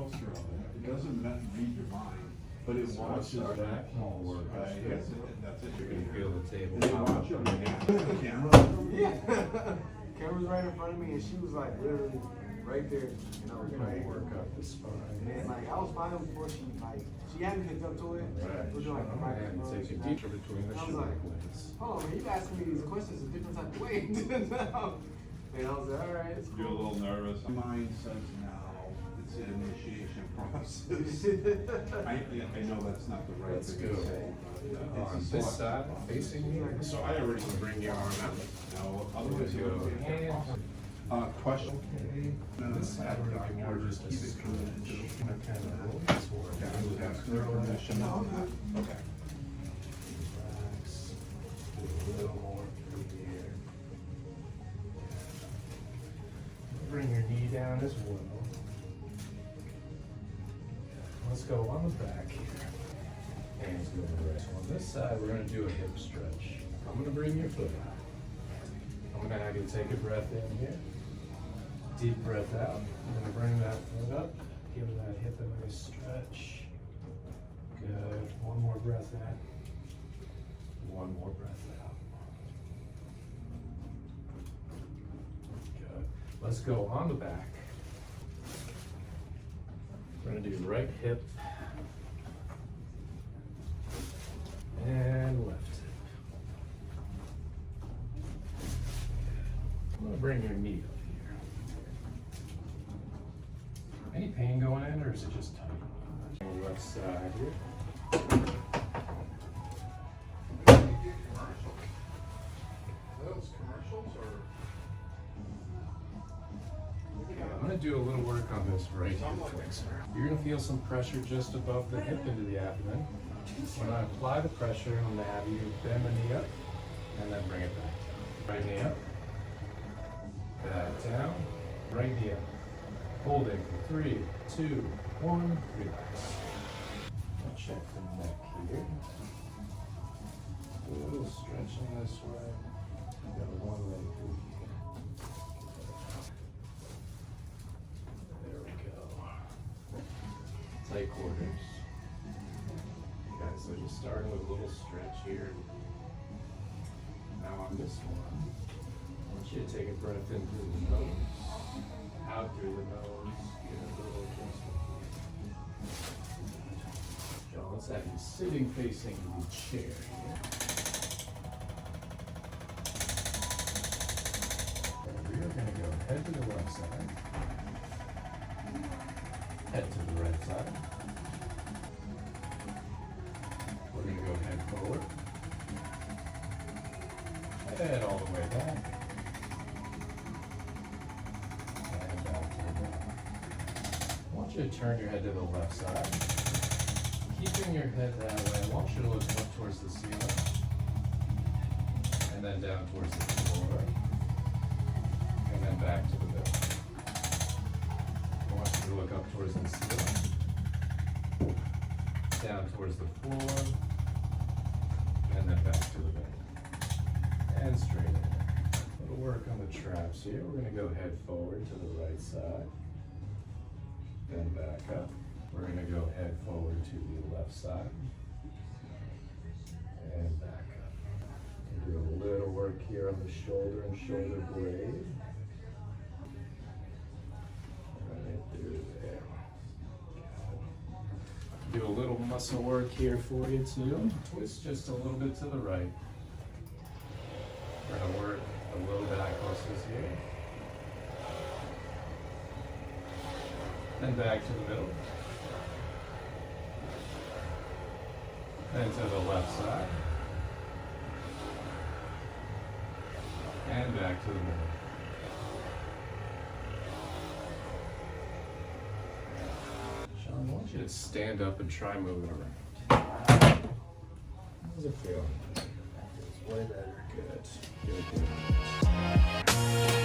cluster of it. It doesn't read your mind, but it watches that. Yes, that's it. You're gonna feel the table. They watch it on the camera. Yeah. Camera's right in front of me, and she was like literally right there. And I was like, Work up the spine. man, like I was fine before she hadn't picked up to it. Right. We're doing like a And take a deep between the I was shoulder like, blades. hold on, man, you asking me these questions a different type of way. And I was like, all right, it's Feel a cool. little nervous. Mine says now it's an initiation process. I know that's not the right Let's thing go. to say, but On it's a this select side, process. facing you. So I already bring your arm out. No, otherwise you Go would get hand. question. On this side, we're looking more just a stretch. Kind of let's work down to that curl. Okay. Relax. Do a little more through here. Bring your knee down as well. Let's go on the back here. Hands go to the right. So on this side, we're gonna do a hip stretch. I'm gonna bring your foot out. I'm gonna have you take a breath in here. Deep breath out. I'm gonna bring that foot up. Give that hip a nice stretch. Good. One more breath in. One more breath out. Good. Let's go on the back. We're gonna do right hip and left hip. I'm gonna bring your knee up here. Any pain going in, or is it just tight? Left side here. Those commercials or? I'm gonna do a little work on this right hip flexor. You're gonna feel some pressure just above the hip into the abdomen. When I apply the pressure, I'm gonna have you bend the knee up and then bring it back down. Right knee up, back down, right knee up. Holding for 3, 2, 1, relax. I'll check the neck here. Do a little stretching this way. Got one leg through here. There we go. Tight quarters. Okay, so just starting with a little stretch here. Now on this one, I want you to take a breath in through the nose, out through the nose, get a little adjustment. John, let's have you sitting facing the chair here. We are going to go head to the left side, head to the right side. We're going to go head forward, head all the way back, and back to the back. I want you to turn your head to the left side. Keeping your head that way, I want you to look up towards the ceiling, and then down towards the floor. And then back to the middle. I want you to look up towards the ceiling, down towards the floor, and then back to the middle. And straight in. A little work on the traps here. We're going to go head forward to the right side, then back up. We're going to go head forward to the left side, and back up. Do a little work here on the shoulder and shoulder blade. Through there. Do a little muscle work here for you too. Twist just a little bit to the right. We're gonna work a little back muscles here. Then back to the middle. Then to the left side. And back to the middle. I want you to stand up and try moving around. How's it feel? It's way better. Good. Good.